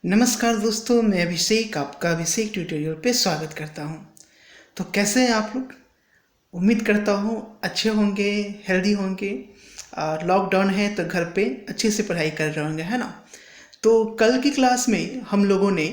नमस्कार दोस्तों, मैं अभिषेक आपका अभिषेक ट्यूटोरियल पे स्वागत करता हूँ। तो कैसे हैं आप लोग? उम्मीद करता हूँ अच्छे होंगे, हेल्दी होंगे। और लॉकडाउन है तो घर पे अच्छे से पढ़ाई कर रहे होंगे, है ना? तो कल की क्लास में हम लोगों ने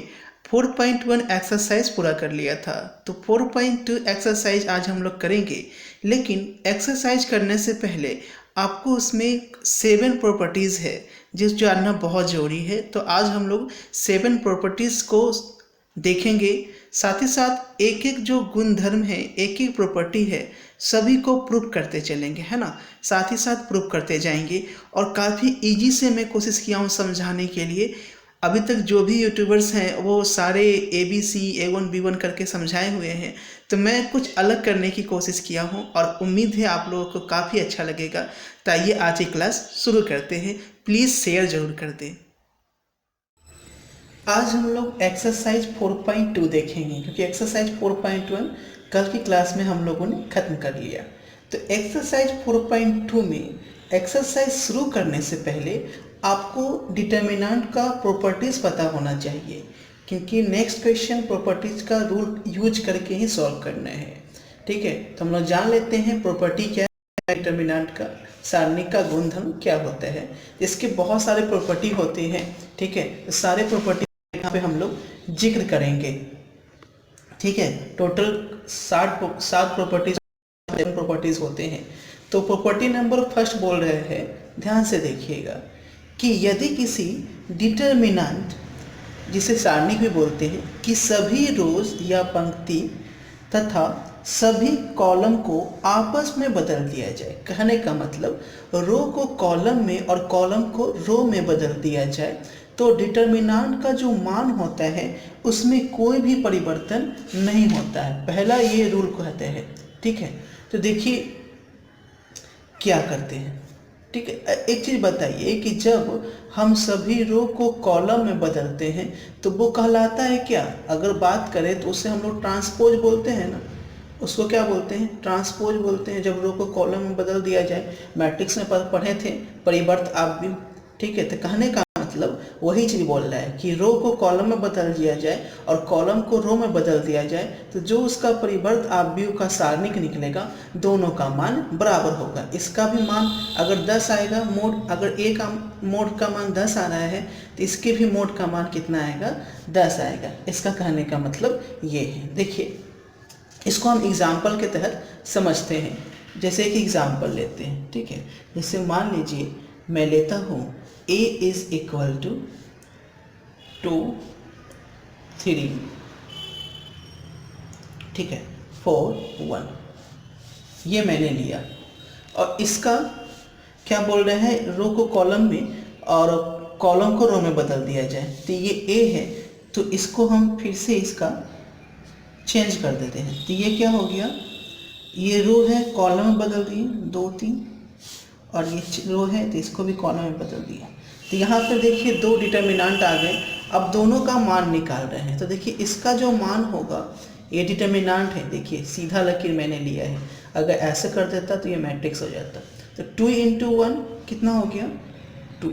4.1 एक्सरसाइज पूरा कर लिया था। तो 4.2 एक्सरसाइज आज हम लोग करेंगे, लेकिन एक्सरसाइज करने से पहले आपको उसमें 7 प्रॉपर्टीज़ है जो जानना बहुत ज़रूरी है। तो आज हम लोग 7 प्रॉपर्टीज़ को देखेंगे। साथ ही साथ एक एक जो गुण धर्म है, एक एक प्रॉपर्टी है, सभी को प्रूव करते चलेंगे, है ना? साथ ही साथ प्रूव करते जाएंगे। और काफ़ी इजी से मैं कोशिश किया हूँ समझाने के लिए। अभी तक जो भी यूट्यूबर्स हैं वो सारे ABC A1 B1 करके समझाए हुए हैं, तो मैं कुछ अलग करने की कोशिश किया हूँ और उम्मीद है आप लोगों को काफ़ी अच्छा लगेगा। तो आइए आज की क्लास शुरू करते हैं। प्लीज़ शेयर ज़रूर कर दें। आज हम लोग एक्सरसाइज 4.2 देखेंगे, क्योंकि एक्सरसाइज 4.1 कल की क्लास में हम लोगों ने ख़त्म कर लिया। तो एक्सरसाइज 4.2 में एक्सरसाइज शुरू करने से पहले आपको डिटर्मिनेंट का प्रॉपर्टीज़ पता होना चाहिए, क्योंकि नेक्स्ट क्वेश्चन प्रॉपर्टीज़ का रूल यूज करके ही सॉल्व करना है। ठीक है, तो हम लोग जान लेते हैं प्रॉपर्टी क्या है, डिटर्मिनेंट का सारणी का गुणधर्म क्या होता है। इसके बहुत सारे प्रॉपर्टी होते हैं। ठीक है, तो सारे प्रॉपर्टी यहाँ पे हम लोग जिक्र करेंगे। ठीक है, टोटल 7 प्रॉपर्टीज होते हैं। तो प्रॉपर्टी नंबर फर्स्ट बोल रहे हैं, ध्यान से देखिएगा, कि यदि किसी डिटर्मिनेंट, जिसे सारणी भी बोलते हैं, कि सभी रोज या पंक्ति तथा सभी कॉलम को आपस में बदल दिया जाए। कहने का मतलब रो को कॉलम में और कॉलम को रो में बदल दिया जाए, तो डिटर्मिनेंट का जो मान होता है उसमें कोई भी परिवर्तन नहीं होता है। पहला ये रूल कहते हैं। ठीक है, तो देखिए क्या करते हैं। ठीक है, एक चीज़ बताइए कि जब हम सभी रो को कॉलम में बदलते हैं तो वो कहलाता है क्या? अगर बात करें तो उसे हम लोग ट्रांसपोज बोलते हैं ना। उसको क्या बोलते हैं? ट्रांसपोज बोलते हैं। जब रो को कॉलम में बदल दिया जाए, मैट्रिक्स में पढ़े थे परिवर्त आव्यूह। ठीक है, तो कहने का मतलब वही चीज़ बोल रहा है कि रो को कॉलम में बदल दिया जाए और कॉलम को रो में बदल दिया जाए, तो जो उसका परिवर्त आव्यूह का सारणिक निकलेगा, दोनों का मान बराबर होगा। इसका भी मान अगर 10 आएगा मोड, अगर ए का मोड का मान 10 आ रहा है तो इसके भी मोड का मान कितना आएगा? 10 आएगा। इसका कहने का मतलब ये है। देखिए, इसको हम एग्जाम्पल के तहत समझते हैं। जैसे एक एग्जाम्पल लेते हैं। ठीक है, जैसे मान लीजिए मैं लेता हूँ a इज इक्वल टू 2 3, ठीक है, 4 1, ये मैंने लिया। और इसका क्या बोल रहे हैं? रो को कॉलम में और कॉलम को रो में बदल दिया जाए। तो ये a है, तो इसको हम फिर से इसका चेंज कर देते हैं। तो ये क्या हो गया? ये रो है, कॉलम में बदल दिए 2 3, और ये रो है तो इसको भी कॉलम में बदल दिया। तो यहाँ पर देखिए 2 डिटर्मिनेंट आ गए। अब दोनों का मान निकाल रहे हैं। तो देखिए इसका जो मान होगा, ये डिटर्मिनेंट है, देखिए सीधा लकीर मैंने लिया है। अगर ऐसे कर देता तो ये मैट्रिक्स हो जाता। तो 2 × 1 कितना हो गया? 2।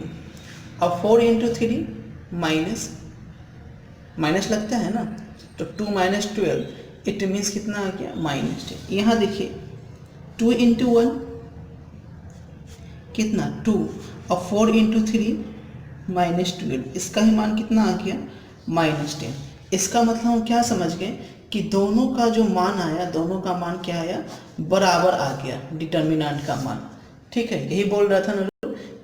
अब 4 × 3 माइनस लगता है ना, तो 2 - 12, इट मीन्स कितना आ गया? -10। यहाँ देखिए 2 × 1 कितना? 2, और 4 × 3 -12, इसका ही मान कितना आ गया? -10। इसका मतलब हम क्या समझ गए कि दोनों का जो मान आया, दोनों का मान क्या आया? बराबर आ गया डिटर्मिनेंट का मान। ठीक है, यही बोल रहा था ना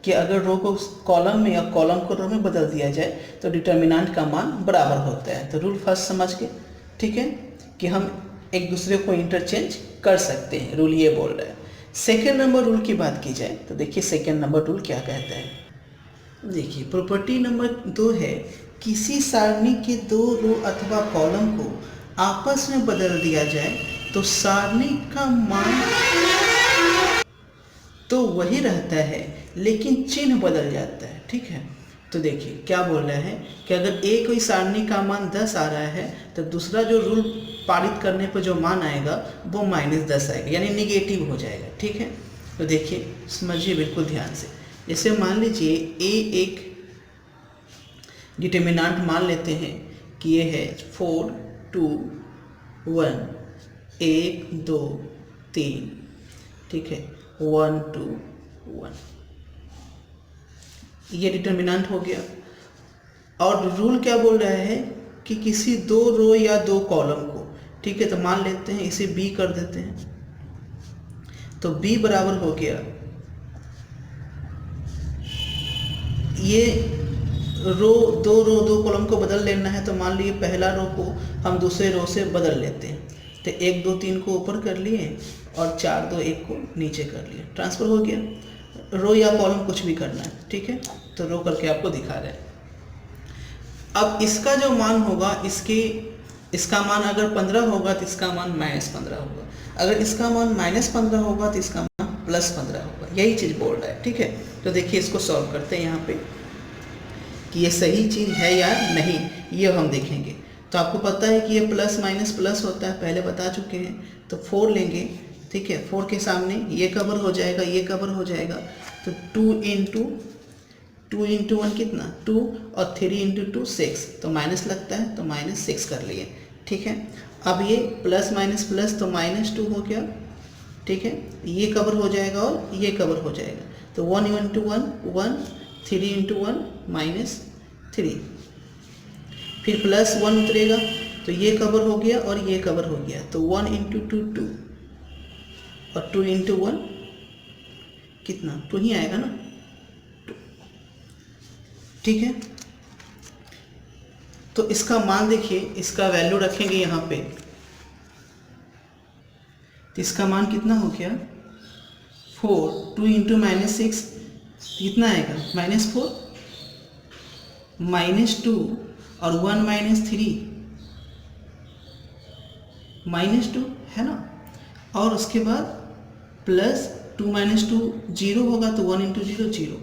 कि अगर रो को कॉलम में या कॉलम को रो में बदल दिया जाए तो डिटर्मिनेंट का मान बराबर होता है। तो रूल फर्स्ट समझ गए। ठीक है, कि हम एक दूसरे को इंटरचेंज कर सकते हैं, रूल ये बोल रहा है। सेकेंड नंबर रूल की बात की जाए तो देखिए सेकेंड नंबर रूल क्या कहता है। देखिए प्रॉपर्टी नंबर 2 है, किसी सारणी के 2 रो अथवा कॉलम को आपस में बदल दिया जाए तो सारणी का मान तो वही रहता है, लेकिन चिन्ह बदल जाता है। ठीक है, तो देखिए क्या बोल रहे हैं कि अगर एक कोई सारणी का मान 10 आ रहा है तो दूसरा जो रूल पारित करने पर जो मान आएगा वो -10 आएगा, यानी निगेटिव हो जाएगा। ठीक है, तो देखिए समझिए बिल्कुल ध्यान से। जैसे मान लीजिए ए एक डिटर्मिनेंट मान लेते हैं कि ये है 4 2 1 1 2 3, ठीक है, 1 2 1, ये डिटर्मिनेंट हो गया। और रूल क्या बोल रहा है कि किसी दो रो या दो कॉलम को, ठीक है, तो मान लेते हैं इसे बी कर देते हैं, तो बी बराबर हो गया, ये दो कॉलम को बदल लेना है, तो मान लीजिए पहला रो को हम दूसरे रो से बदल लेते हैं, तो 1 2 3 को ऊपर कर लिए और 4 2 1 को नीचे कर लिए, ट्रांसफ़र हो गया। रो या कॉलम कुछ भी करना है, ठीक है, तो रो करके आपको दिखा रहे हैं। अब इसका जो मान होगा, इसका मान अगर 15 होगा तो इसका मान -15 होगा, अगर इसका मान -15 होगा तो इसका मान +15 होगा, यही चीज़ बोल रहा है, ठीक है। तो देखिए इसको सॉल्व करते हैं यहाँ पे कि ये सही चीज़ है या नहीं, ये हम देखेंगे। तो आपको पता है कि ये प्लस माइनस प्लस होता है, पहले बता चुके हैं। तो 4 लेंगे, ठीक है, 4 के सामने ये कवर हो जाएगा, ये कवर हो जाएगा, तो 2 इंटू 1 कितना 2 और 3 इंटू 2 6, तो माइनस लगता है तो -6 कर लिए, ठीक है। अब ये प्लस माइनस प्लस तो -2 हो गया, ठीक है, ये कवर हो जाएगा और ये कवर हो जाएगा, तो 1 इंटू 1 1, 3 इंटू 1 -3, फिर +1 उतरेगा तो ये कवर हो गया और ये कवर हो गया, तो 1 इंटू 2 2 और 2 इंटू 1 कितना 2 ही आएगा ना, 2, ठीक है। तो इसका मान देखिए, इसका वैल्यू रखेंगे यहाँ पे, तो इसका मान कितना हो गया 4, 2 इंटू -6 कितना आएगा -4, -2 और 1 -3 -2 है ना, और उसके बाद प्लस 2 -2 0 होगा, तो 1 इंटू 0 0,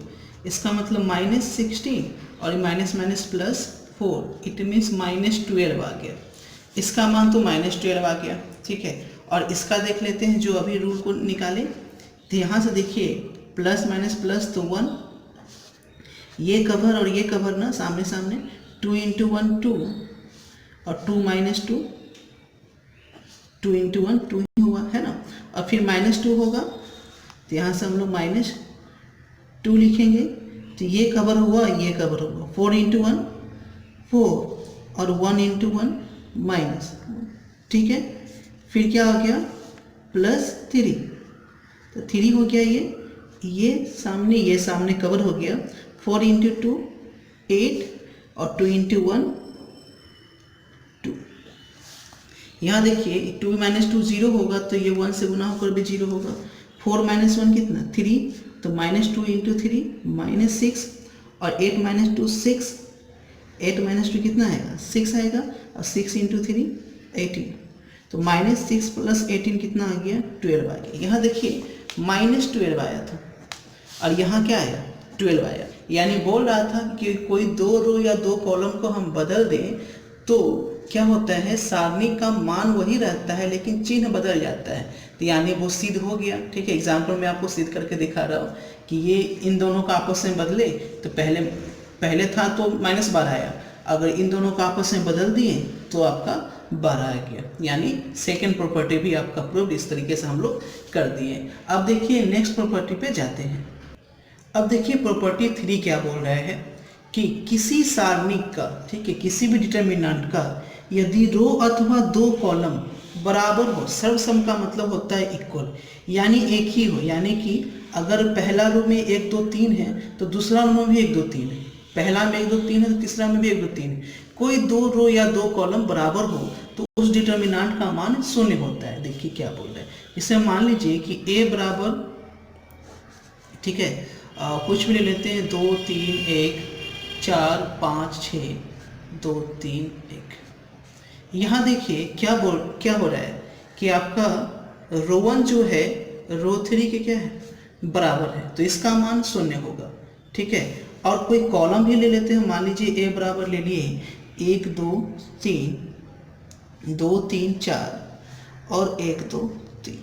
इसका मतलब -16 और माइनस माइनस +4, इट मीन्स -12 आ गया। इसका मान तो -12 आ गया, ठीक है। और इसका देख लेते हैं, जो अभी रूल को निकालें, तो यहाँ से देखिए प्लस माइनस प्लस तो 1, ये कवर और ये कवर ना सामने सामने, 2 इंटू 1 2 और 2 -2, 2 इंटू 1 2 ही हुआ है ना, और फिर -2 होगा, तो यहाँ से हम लोग -2 लिखेंगे, तो ये कवर हुआ, ये कवर होगा, 4 इंटू 1 4 और 1 इंटू 1 माइनस, ठीक है। फिर क्या हो गया +3, तो 3 हो गया, ये सामने कवर हो गया, 4 इंटू 2 8 और 2 इंटू 1 2। यहाँ देखिए 2 -2 0 होगा, तो ये 1 से गुना होकर भी 0 होगा, 4 -1 कितना 3, तो -2 इंटू 3 -6 और 8 -2 6, 8 -2 कितना आएगा 6 आएगा, और 6 इंटू 3 18, तो -6 + 18 कितना आ गया 12 आ गया। यहाँ देखिए -12 आया था और यहाँ क्या आया 12 आया, यानी बोल रहा था कि कोई दो रो या दो कॉलम को हम बदल दें तो क्या होता है, सारणी का मान वही रहता है लेकिन चिन्ह बदल जाता है, तो यानी वो सिद्ध हो गया, ठीक है। एग्जाम्पल में आपको सिद्ध करके दिखा रहा हूँ कि ये इन दोनों का आपस में बदले, तो पहले था तो -12 आया, अगर इन दोनों का आपस में बदल दिए तो आपका 12 आ गया, यानी सेकेंड प्रॉपर्टी भी आपका प्रूव इस तरीके से हम लोग कर दिए। अब देखिए नेक्स्ट प्रॉपर्टी पे जाते हैं। अब देखिए प्रॉपर्टी 3 क्या बोल रहा है कि किसी सारणी का, ठीक है, किसी भी डिटर्मिनेंट का यदि रो अथवा दो कॉलम बराबर हो, सर्वसम का मतलब होता है इक्वल, यानी एक ही हो, यानी कि अगर पहला रो में 1 2 3 है तो दूसरा रो में भी 1 2 3 है, पहला में 1 2 3 है तो तीसरा में भी 1 2 3 है, कोई दो रो या दो कॉलम बराबर हो तो उस डिटर्मिनेंट का मान 0 होता है। देखिए क्या बोल रहे हैं, इसे मान लीजिए कि a बराबर, ठीक है, कुछ भी ले लेते हैं 2 3 1 4 5 6 2 3 1। यहाँ देखिए क्या हो रहा है कि आपका रो 1 जो है रो 3 के क्या है बराबर है, तो इसका मान 0 होगा, ठीक है। और कोई कॉलम भी ले लेते हैं, मान लीजिए a बराबर ले लिए 1 2 3 2 3 4 और 1 2 3।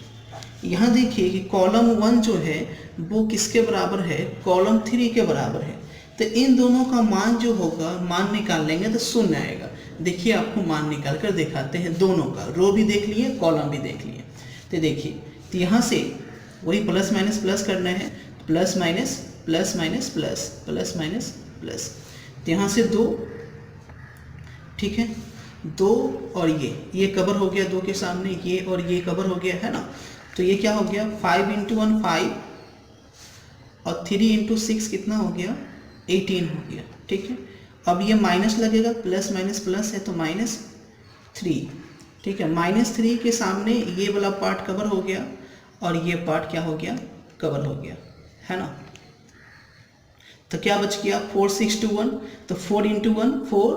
यहाँ देखिए कि कॉलम 1 जो है वो किसके बराबर है, कॉलम 3 के बराबर है, तो इन दोनों का मान जो होगा, मान निकाल लेंगे तो शून्य आएगा। देखिए आपको मान निकाल कर दिखाते हैं, दोनों का रो भी देख लिए, कॉलम भी देख लिए। तो देखिए, तो यहाँ से वही प्लस माइनस प्लस करना है, plus minus plus minus plus, plus minus plus. तो यहाँ से 2, ठीक है, 2 और ये कवर हो गया 2 के सामने, ये और ये कवर हो गया है ना। तो ये क्या हो गया, 5 × 1 5 और 3 × 6 कितना हो गया, 18 हो गया, ठीक है। अब ये माइनस लगेगा, प्लस माइनस प्लस है तो -3, ठीक है। -3 के सामने ये वाला पार्ट कवर हो गया और ये पार्ट क्या हो गया, कवर हो गया, है ना। तो क्या बच गया, 4 6 2 1, तो 4 × 1 4,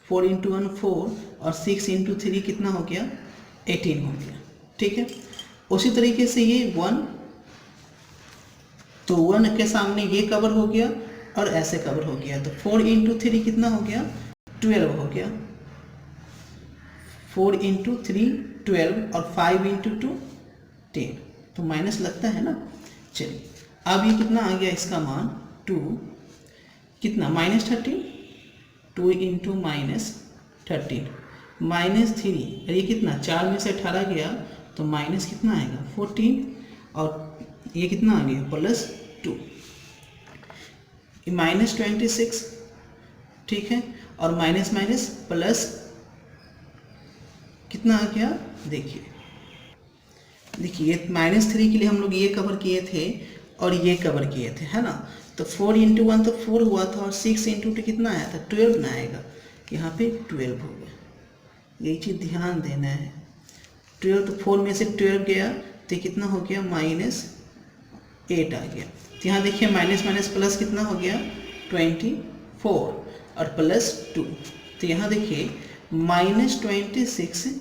4 × 1 4 और 6 × 3 कितना हो गया, 18 हो गया, ठीक है। उसी तरीके से ये 1, तो 1 के सामने ये कवर हो गया और ऐसे कवर हो गया, तो 4 × 3 कितना हो गया, 12 हो गया। 4 × 3 12 और 5 × 2 10, तो माइनस लगता है ना। चलिए अब ये कितना आ गया, इसका मान 2 कितना, -13, 2 × -13 -3, और ये कितना, 4 में से 18 गया तो माइनस कितना आएगा, 14, और ये कितना आ गया, +2, -26, ठीक है। और माइनस माइनस प्लस कितना आ गया, देखिए देखिए -3 के लिए हम लोग ये कवर किए थे और ये कवर किए थे, है ना। तो 4 × 1 तो 4 हुआ था और 6 × 2 कितना आया था, 12 ना आएगा, यहाँ पे 12 हो गया। यही चीज़ ध्यान देना है। 12 तो 4 में से 12 गया तो कितना हो गया, -8 आ गया। तो यहाँ देखिए माइनस माइनस प्लस कितना हो गया, 24 और +2। तो यहाँ देखिए -26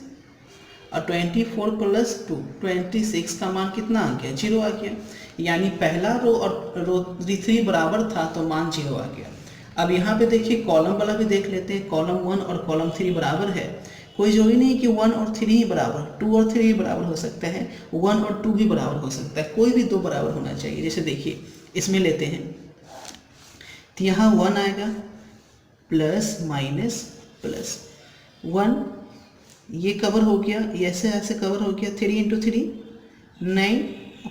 और 24 + 2 26 का मान कितना आ गया, 0 आ गया। यानी पहला रो और रो 3 बराबर था तो मान 0 आ गया। अब यहाँ पे देखिए कॉलम वाला भी देख लेते हैं, कॉलम 1 और कॉलम 3 बराबर है। कोई जरूरी नहीं कि 1 और 3 ही बराबर, 2 और 3 ही बराबर हो सकता है, 1 और 2 भी बराबर हो सकता है, कोई भी 2 बराबर होना चाहिए। जैसे देखिए इसमें लेते हैं तो यहाँ 1 आएगा, प्लस माइनस प्लस 1, ये कवर हो गया, ऐसे ऐसे कवर हो गया, 3 × 3 9,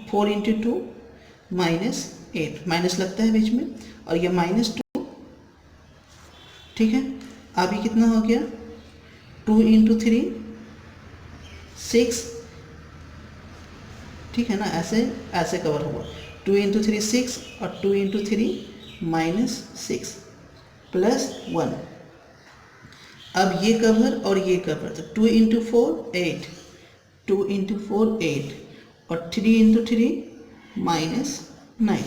4 × 2 -8, माइनस लगता है बीच में, और ये -2, ठीक है। अब ये कितना हो गया, 2 × 3 6, ठीक है ना, ऐसे ऐसे कवर हुआ, 2 × 3 6 और 2 × 3 -6 +1। अब ये कवर और ये कवर, तो 2 × 4 8, 2 × 4 8 और 3 × 3 -9।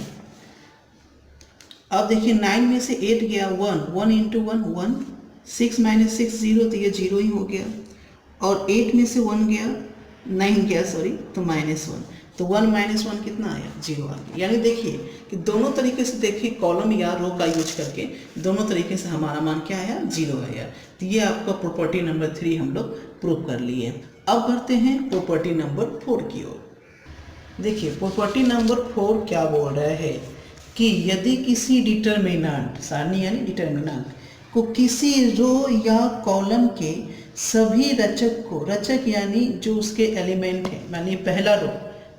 अब देखिए 9 में से 8 गया, 1 × 1 1, 6 - 6 0, तो ये 0 ही हो गया। और 8 में से 1 गया, 9 गया सॉरी, तो -1, तो 1 - 1 कितना आया, 0 आ गया। यानी देखिए कि दोनों तरीके से देखिए, कॉलम या रो का यूज करके दोनों तरीके से हमारा मान क्या आया, 0 आया। तो ये आपका प्रॉपर्टी नंबर 3 हम लोग प्रूव कर लिए। अब बढ़ते हैं प्रॉपर्टी नंबर 4 की ओर। देखिए प्रॉपर्टी नंबर 4 क्या बोल रहा है कि यदि किसी डिटर्मिनेंट, सारणी यानी डिटर्मिनेंट को किसी रो या कॉलम के सभी रचक को, रचक यानी जो उसके एलिमेंट है, मानिए पहला रो,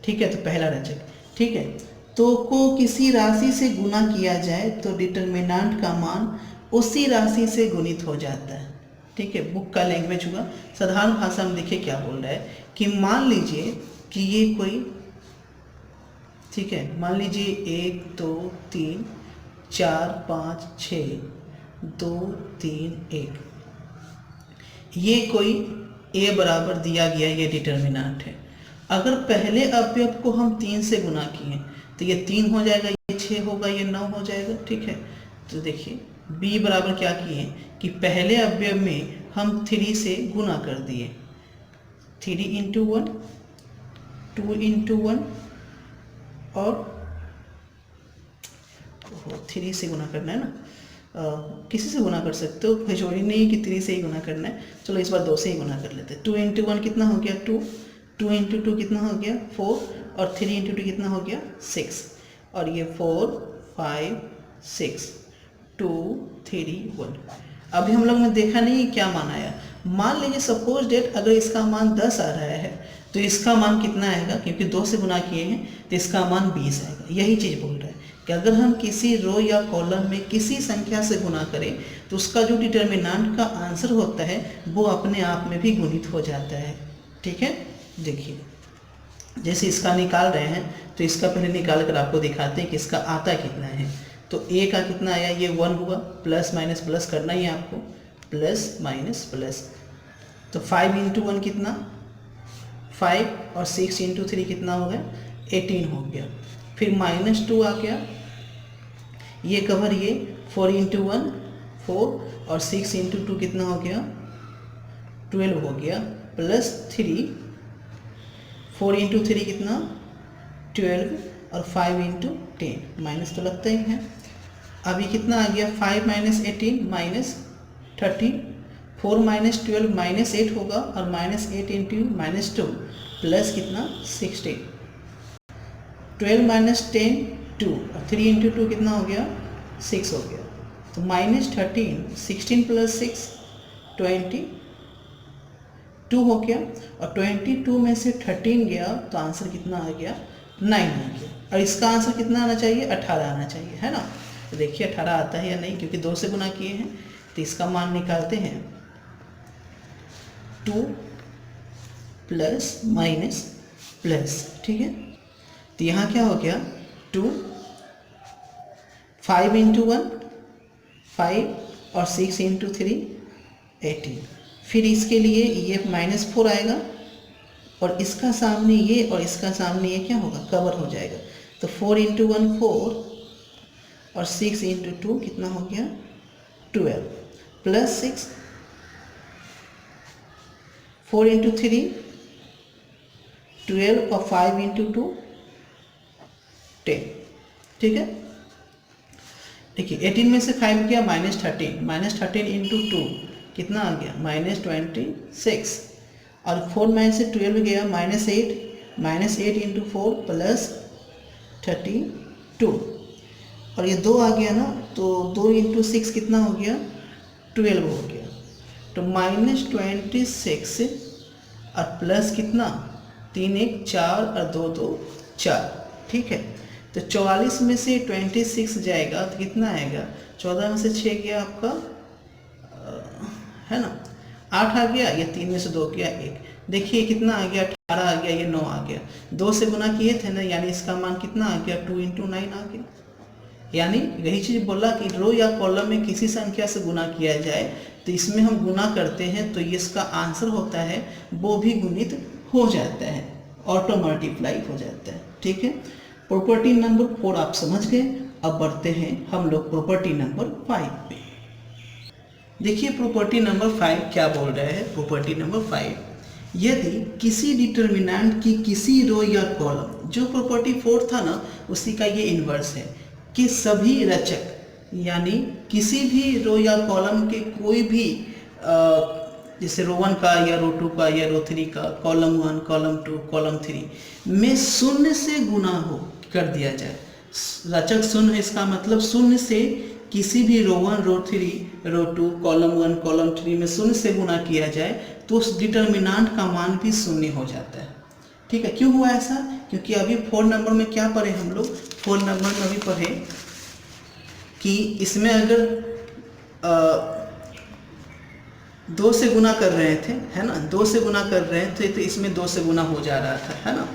ठीक है, तो पहला रचक, ठीक है, तो को किसी राशि से गुना किया जाए तो डिटर्मिनेंट का मान उसी राशि से गुणित हो जाता है, ठीक है। बुक का लैंग्वेज हुआ, साधारण भाषा में देखिए क्या बोल रहा है कि मान लीजिए कि ये कोई, ठीक है, मान लीजिए 1 2 3 4 5 6 2 3 1, ये कोई a बराबर दिया गया, ये डिटर्मिनेंट है। अगर पहले अवयव को हम 3 से गुना किए तो ये 3 हो जाएगा, ये 6 होगा, ये 9 हो जाएगा, ठीक है। तो देखिए b बराबर क्या किए कि पहले अवयव में हम 3 से गुना कर दिए, 3 × 1 2 × 1 और 3 से गुना करना है ना, किसी से गुना कर सकते हो, जरूरी नहीं कि 3 से ही गुना करना है। चलो इस बार 2 से ही गुना कर लेते हैं। 2 × 1 कितना हो गया, 2, 2 × 2 कितना हो गया, 4, और 3 × 2 कितना हो गया, 6, और ये 4 5 6 2 3 1। अभी हम लोग ने देखा नहीं क्या मान आया। मान लीजिए सपोज डेट अगर इसका मान 10 आ रहा है तो इसका मान कितना आएगा, क्योंकि 2 से गुना किए हैं तो इसका मान 20 आएगा। यही चीज़ बोल रहा है कि अगर हम किसी रो या कॉलम में किसी संख्या से गुना करें तो उसका जो डिटर्मिनेंट का आंसर होता है वो अपने आप में भी गुणित हो जाता है। ठीक है, देखिए जैसे इसका निकाल रहे हैं तो इसका पहले निकाल कर आपको दिखाते हैं कि इसका आता कितना है। तो ए का कितना आया, ये 1 हुआ, प्लस माइनस प्लस करना ही है आपको, प्लस माइनस प्लस। तो 5 इंटू 1 कितना 5 और 6 इंटू 3 कितना हो गया 18 हो गया। फिर -2 आ गया, ये कवर ये 4 इंटू 1 4 और 6 इंटू 2 कितना हो गया 12 हो गया, प्लस 3 4 इंटू 3 कितना 12 और 5 इंटू 10 माइनस तो लगता ही है। अभी कितना आ गया 5 माइनस 18 माइनस 13 4 माइनस 12 माइनस 8 होगा और -8 इंटू -2 प्लस कितना 16 12 माइनस 10 2 और 3 इंटू 2 कितना हो गया 6 हो गया। तो -13 16 प्लस 6 22 हो गया और 22 में से 13 गया तो आंसर कितना आ गया 9 आ गया। और इसका आंसर कितना आना चाहिए 18 आना चाहिए, है ना। तो देखिए 18 आता है या नहीं, क्योंकि 2 से गुना किए हैं। तो इसका मान निकालते हैं 2 प्लस माइनस प्लस, ठीक है। तो यहाँ क्या हो गया 2 5 इंटू 1 5 और 6 इंटू 3 18। फिर इसके लिए ये -4 आएगा और इसका सामने ये और इसका सामने ये क्या होगा कवर हो जाएगा। तो 4 इंटू 1 4 और 6 इंटू 2 कितना हो गया 12 प्लस 6 4 इंटू 3 12 और 5 इंटू 2 10। ठीक है, देखिए 18 में से 5 गया -13 इंटू 2 कितना आ गया -26 और 4 में से 12 गया -8 इंटू 4 प्लस 32 और ये 2 आ गया ना, तो 2 इंटू 6 कितना हो गया 12 हो गया। तो -26 और प्लस कितना 3 1 4 और 2 2 4। ठीक है, तो 44 में से 26 जाएगा तो कितना आएगा 14 में से 6 गया आपका है ना 8 आ गया, ये 3 में से 2 गया 1। देखिए कितना आ गया 18 आ गया, ये 9 आ गया। 2 से गुना किए थे ना, यानी इसका मान कितना आ गया 2 इंटू 9 आ गया। यानी यही चीज़ बोला कि रो या कॉलम में किसी संख्या से गुना किया जाए तो इसमें हम गुना करते हैं तो ये इसका आंसर होता है वो भी गुणित हो जाता है, ऑटो मल्टीप्लाई हो जाता है। ठीक है, प्रॉपर्टी नंबर 4 आप समझ गए। अब बढ़ते हैं हम लोग प्रॉपर्टी नंबर 5 पे। देखिए प्रॉपर्टी नंबर 5 क्या बोल रहा है। प्रॉपर्टी नंबर 5, यदि किसी डिटर्मिनेंट की किसी रो या कॉलम, जो प्रॉपर्टी 4 था ना उसी का ये इन्वर्स है, कि सभी रचक यानी किसी भी रो या कॉलम के कोई भी जैसे रो 1 का या रो 2 का या रो 3 का कॉलम 1 कॉलम 2 कॉलम 3 में शून्य से गुना हो कर दिया जाए। रचक शून्य, इसका मतलब शून्य से किसी भी रो 1 रो 3 रो 2 कॉलम 1 कॉलम 3 में शून्य से गुना किया जाए तो उस डिटर्मिनेंट का मान भी शून्य हो जाता है। ठीक है, क्यों हुआ ऐसा? क्योंकि अभी 4 नंबर में क्या पढ़े हम लोग, 4 नंबर में अभी पढ़े कि इसमें अगर 2 से गुना कर रहे थे, है ना, 2 से गुना कर रहे थे तो इसमें 2 से गुना हो जा रहा था, है ना।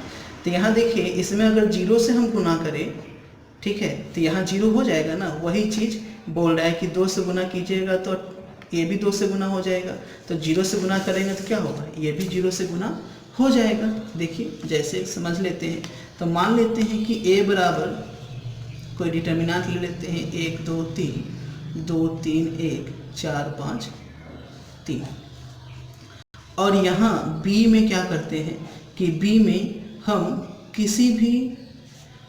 तो यहाँ देखिए इसमें अगर 0 से हम गुना करें, ठीक है, तो यहाँ 0 हो जाएगा ना। वही चीज़ बोल रहा है कि 2 से गुना कीजिएगा तो ये भी 2 से गुना हो जाएगा, तो 0 से गुना करेंगे तो क्या होगा, ये भी 0 से गुना हो जाएगा। देखिए जैसे समझ लेते हैं, तो मान लेते हैं कि a बराबर कोई डिटर्मिनेंट ले लेते हैं 1 2 3 2 3 1 4 5 3। और यहाँ b में क्या करते हैं कि b में हम किसी भी,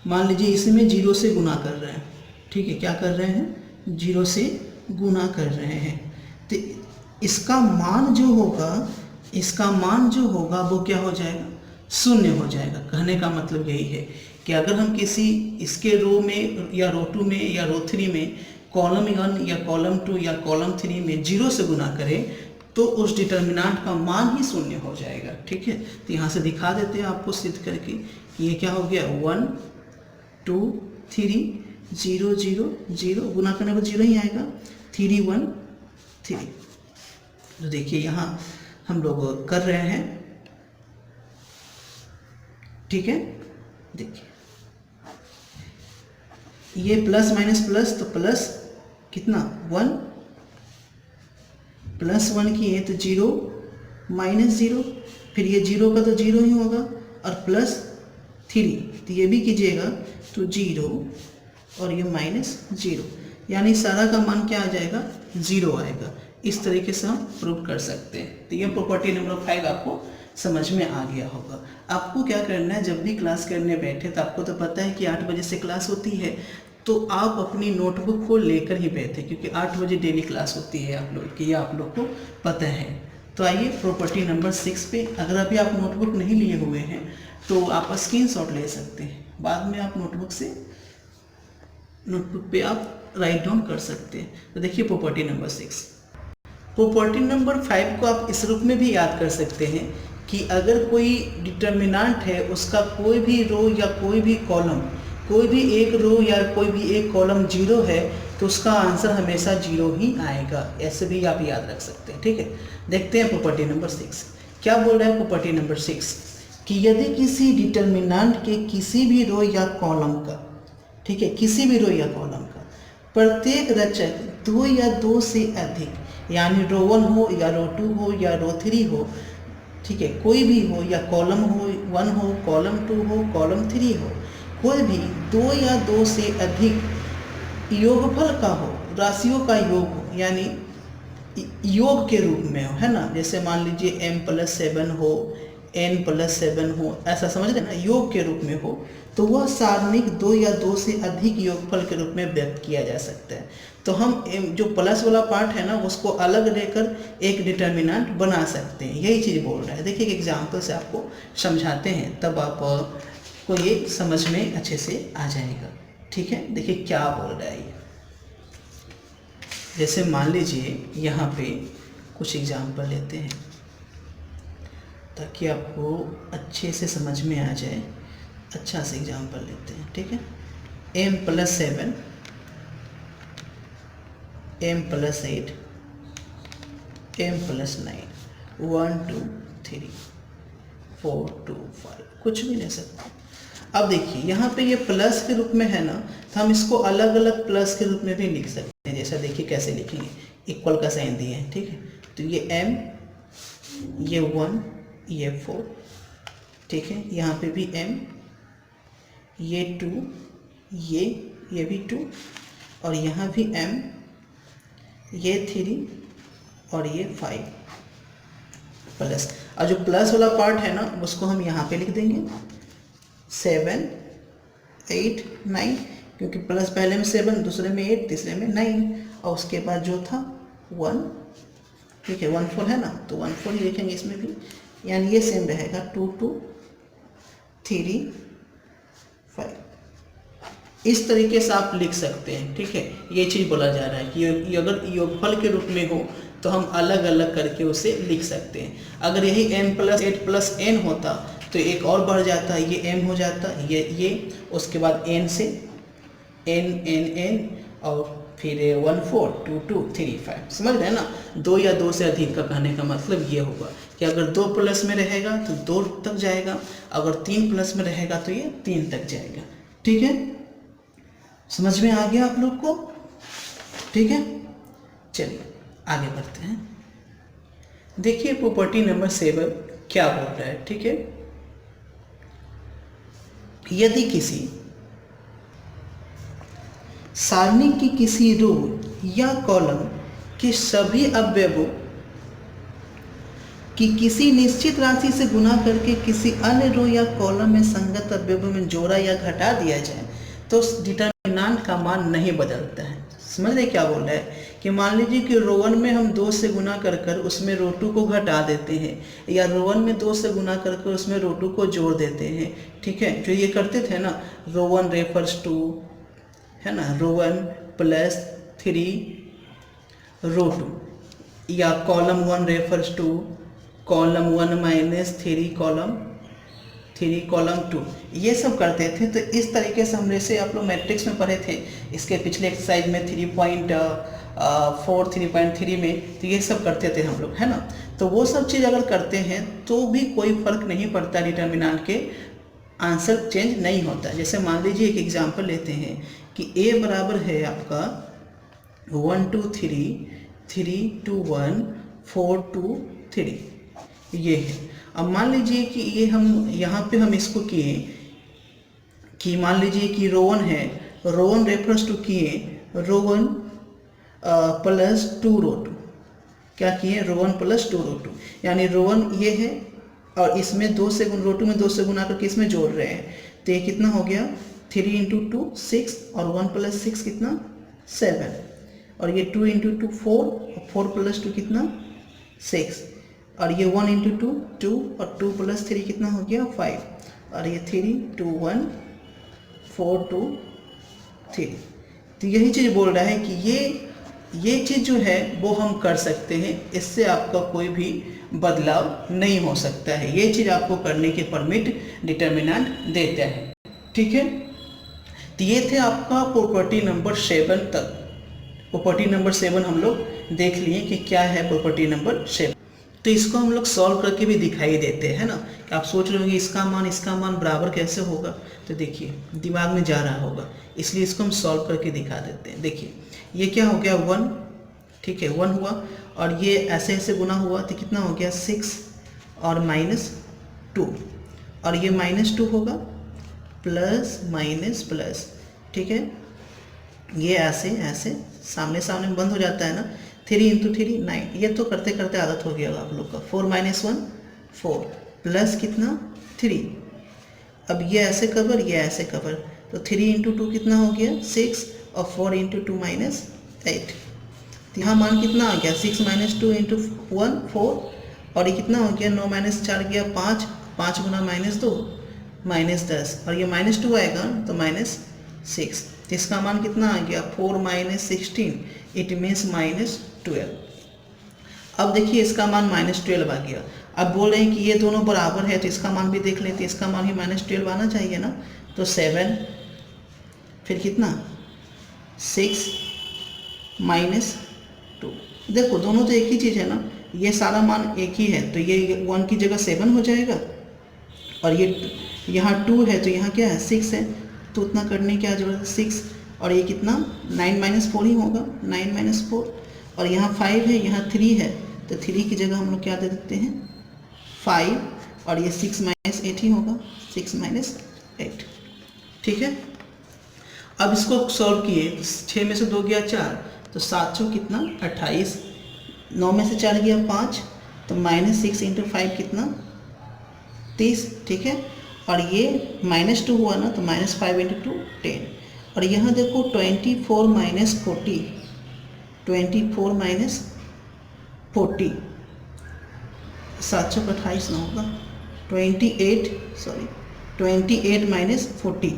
मान लीजिए इसमें 0 से गुना कर रहे हैं, ठीक है, क्या कर रहे हैं 0 से गुना कर रहे हैं, तो इसका मान जो होगा वो क्या हो जाएगा, शून्य हो जाएगा। कहने का मतलब यही है कि अगर हम किसी इसके रो में या रो 2 में या रो 3 में कॉलम 1 या कॉलम 2 या कॉलम 3 में 0 से गुना करें तो उस डिटर्मिनेंट का मान ही शून्य हो जाएगा। ठीक है, तो यहाँ से दिखा देते हैं आपको सिद्ध करके कि ये क्या हो गया, 1 2 3 0 0 0, गुना करने पर 0 ही आएगा, 3 1 3। तो देखिए यहाँ हम लोग कर रहे हैं। ठीक है, देखिए ये प्लस माइनस प्लस, तो प्लस कितना 1, प्लस 1 किए तो 0 माइनस 0, फिर ये 0 का तो 0 ही होगा, और प्लस 3 तो ये भी कीजिएगा तो 0 और ये माइनस 0, यानी सारा का मान क्या आ जाएगा, 0 आएगा। इस तरीके से हम प्रूव कर सकते हैं। तो ये प्रॉपर्टी नंबर 5 आपको समझ में आ गया होगा। आपको क्या करना है, जब भी क्लास करने बैठे तो आपको तो पता है कि 8 बजे से क्लास होती है, तो आप अपनी नोटबुक को लेकर ही बैठे, क्योंकि 8 बजे डेली क्लास होती है आप लोग की, ये आप लोग को पता है। तो आइए प्रॉपर्टी नंबर 6 पे, अगर अभी आप नोटबुक नहीं लिए हुए हैं तो आप स्क्रीनशॉट ले सकते हैं, बाद में आप नोटबुक पे आप राइट डाउन कर सकते हैं। तो देखिए प्रॉपर्टी नंबर 6, प्रॉपर्टी नंबर 5 को आप इस रूप में भी याद कर सकते हैं कि अगर कोई डिटर्मिनेंट है, उसका कोई भी रो या कोई भी कॉलम, कोई भी एक रो या कोई भी एक कॉलम 0 है, तो उसका आंसर हमेशा 0 ही आएगा। ऐसे भी आप याद रख सकते हैं। ठीक है, देखते हैं प्रॉपर्टी नंबर 6 क्या बोल रहा है। प्रॉपर्टी नंबर 6 कि यदि किसी डिटर्मिनेंट के किसी भी रो या कॉलम का, ठीक है, किसी भी रो या कॉलम का प्रत्येक रचक 2 या 2 से अधिक, यानी रो 1 हो या रो 2 हो या रो 3 हो, ठीक है, कोई भी हो, या कॉलम हो 1 हो, कॉलम 2 हो, कॉलम 3 हो, कोई भी 2 या 2 से अधिक योगफल का हो, राशियों का योग हो, यानी योग के रूप में हो, है ना। जैसे मान लीजिए m+7 हो, n+7 हो, ऐसा समझ रहे ना, योग के रूप में हो, तो वह सारणिक 2 या 2 से अधिक योगफल के रूप में व्यक्त किया जा सकता है। तो हम जो प्लस वाला पार्ट है ना, उसको अलग लेकर एक डिटर्मिनेंट बना सकते हैं, यही चीज़ बोल रहा है। देखिए एक एग्जाम्पल से आपको समझाते हैं, तब आप को ये समझ में अच्छे से आ जाएगा। ठीक है, देखिए क्या बोल रहा है ये। जैसे मान लीजिए यहाँ पे कुछ एग्जाम्पल लेते हैं ताकि आपको अच्छे से समझ में आ जाए। अच्छा से एग्जाम्पल लेते हैं। ठीक है, m+7, m+8, m+9, 1 2 3 4 2 5, कुछ भी ले सकते हैं। अब देखिए यहाँ पे ये प्लस के रूप में है ना, तो हम इसको अलग अलग प्लस के रूप में भी लिख सकते हैं। जैसा देखिए कैसे लिखेंगे, इक्वल का साइन दिए हैं। ठीक है, तो ये m, ये 1, ये 4, ठीक है, यहाँ पे भी m, ये 2, ये भी 2, और यहाँ भी m, ये 3 और ये 5 प्लस। और जो प्लस वाला पार्ट है ना, उसको हम यहाँ पे लिख देंगे 7 8 9, क्योंकि प्लस पहले में 7, दूसरे में 8, तीसरे में 9, और उसके बाद जो था 1, ठीक है, 1 4 है ना, तो 1 4 ही लिखेंगे इसमें भी, यानी ये सेम रहेगा 2 2 3 5। इस तरीके से आप लिख सकते हैं। ठीक है, ये चीज़ बोला जा रहा है कि अगर योगफल के रूप में हो तो हम अलग अलग करके उसे लिख सकते हैं। अगर यही m+8+n होता तो एक और बढ़ जाता है, ये m हो जाता, ये उसके बाद n से n और फिर 1 4 2 2 3 5। समझ रहे हैं ना, 2 या 2 से अधिक का कहने का मतलब ये होगा कि अगर 2 प्लस में रहेगा तो 2 तक जाएगा, अगर 3 प्लस में रहेगा तो ये 3 तक जाएगा। ठीक है, समझ में आ गया आप लोग को। ठीक है, चलिए आगे बढ़ते हैं। देखिए प्रॉपर्टी नंबर 7 क्या बोल रहा है। ठीक है, यदि किसी सारणी की किसी रो या कॉलम के सभी अवयवों की किसी निश्चित राशि से गुना करके किसी अन्य रो या कॉलम में संगत अवयवों में जोड़ा या घटा दिया जाए तो डिटर्मिनेंट का मान नहीं बदलता है। समझ रहे क्या बोल रहा है कि मान लीजिए कि रो 1 में हम 2 से गुना कर कर उसमें रो 2 को घटा देते हैं, या रो 1 में 2 से गुना कर कर उसमें रो 2 को जोड़ देते हैं, ठीक है, जो ये करते थे ना, रो 1 रेफर्स टू, है ना, रो 1 प्लस 3 रो 2, या column 1 refers to column 1 minus 3 column 2, ये सब करते थे। तो इस तरीके से हम जैसे आप लोग मैट्रिक्स में पढ़े थे इसके पिछले एक्सरसाइज में 3.4 3.3 में, तो ये सब करते थे हम लोग, है ना। तो वो सब चीज़ अगर करते हैं तो भी कोई फर्क नहीं पड़ता, डिटर्मिनेंट के आंसर चेंज नहीं होता। जैसे मान लीजिए एक एग्जांपल लेते हैं कि a बराबर है आपका 1 2 3 3 2 1 4 2 3, ये है। अब मान लीजिए कि ये हम यहाँ पे हम इसको किए कि मान लीजिए कि रो 1 है, रो 1 रेफरेंस टू किए रो 1 प्लस 2 रो 2, क्या किए, रो 1 प्लस 2 रो 2, यानी रो 1 ये है और इसमें 2 से रो 2 में 2 से गुना करके इसमें जोड़ रहे हैं, तो ये कितना हो गया 3 × 2 6, और 1 + 6 कितना 7, और ये 2 × 2 4, और 4 + 2 कितना 6, और ये 1 × 2 2, और 2 + 3 कितना हो गया 5, और ये 3 2 1 4 2 3। तो यही चीज़ बोल रहा है कि ये चीज़ जो है वो हम कर सकते हैं, इससे आपका कोई भी बदलाव नहीं हो सकता है, ये चीज़ आपको करने के परमिट डिटर्मिनेंट देता है, ठीक है। तो ये थे आपका प्रॉपर्टी नंबर 7 तक। प्रॉपर्टी नंबर 7 हम लोग देख लिए कि क्या है प्रॉपर्टी नंबर 7। तो इसको हम लोग सॉल्व करके भी दिखाई देते हैं ना, कि आप सोच रहे होंगे इसका मान बराबर कैसे होगा, तो देखिए दिमाग में जा रहा होगा, इसलिए इसको हम सॉल्व करके दिखा देते हैं। देखिए ये क्या हो गया 1, ठीक है 1 हुआ, और ये ऐसे ऐसे गुना हुआ तो कितना हो गया 6 और -2, और ये -2 होगा प्लस माइनस प्लस, ठीक है, ये ऐसे ऐसे सामने सामने बंद हो जाता है ना, 3 × 3 9, ये तो करते करते आदत हो गया आप लोग का। 4 - 1 4 प्लस कितना 3, अब ये ऐसे कवर ये ऐसे कवर, तो 3 × 2 कितना हो गया 6, और 4 × 2 -8, तो यहाँ मान कितना आ गया 6 - 2 × 1 4, और ये कितना हो गया 9 - 4 गया 5, 5 × -2 -10, और ये -2 आएगा तो -6, तो इसका मान कितना आ गया 4 - 16, इट मीन्स -12। अब देखिए इसका मान -12 आ गया। अब बोल रहे हैं कि ये दोनों बराबर है, तो इसका मान भी देख लेते हैं, इसका मान भी -12 आना चाहिए ना, तो 7 फिर कितना 6 -2, देखो दोनों तो एक ही चीज़ है ना, ये सारा मान एक ही है, तो ये 1 की जगह 7 हो जाएगा, और ये यहाँ 2 है तो यहाँ क्या है 6 है, तो उतना करने की क्या जरूरत है 6, और ये कितना 9 - 4 ही होगा 9 - 4, और यहाँ 5 है यहाँ 3 है, तो 3 की जगह हम लोग क्या दे देते हैं 5, और ये 6 - 8 ही होगा 6 - 8, ठीक है। अब इसको सॉल्व किए, 6 में से 2 गया 4, तो 7 चौ कितना 28, 9 में से 4 गया 5, तो -6 × 5 कितना 30, ठीक है, और ये -2 हुआ ना, तो -5 × 2 10, और यहाँ देखो 24 - 40 24 - 40, 7 चौ 28 ना होगा 28 - 40,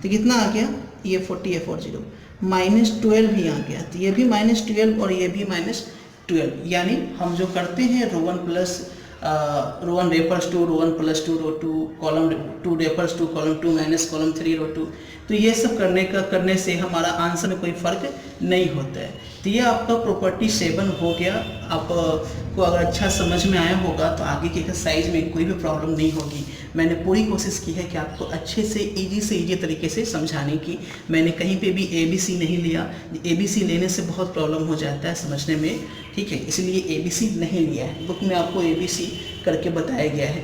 तो कितना आ गया ये 40 है 40 -12 भी आ गया, तो ये भी -12 और ये भी -12, यानी हम जो करते हैं row 1 refers to row 1 + 2 row 2, column 2 refers to column 2 minus column 3 row 2, तो ये सब करने से हमारा आंसर में कोई फ़र्क नहीं होता है। तो ये आपका प्रॉपर्टी 7 हो गया। आपको अगर अच्छा समझ में आया होगा तो आगे के एक्सरसाइज में कोई भी प्रॉब्लम नहीं होगी। मैंने पूरी कोशिश की है कि आपको अच्छे से इजी तरीके से समझाने की। मैंने कहीं पे भी ABC नहीं लिया, ABC लेने से बहुत प्रॉब्लम हो जाता है समझने में, ठीक है, इसलिए ABC नहीं लिया है। बुक में आपको ABC करके बताया गया है।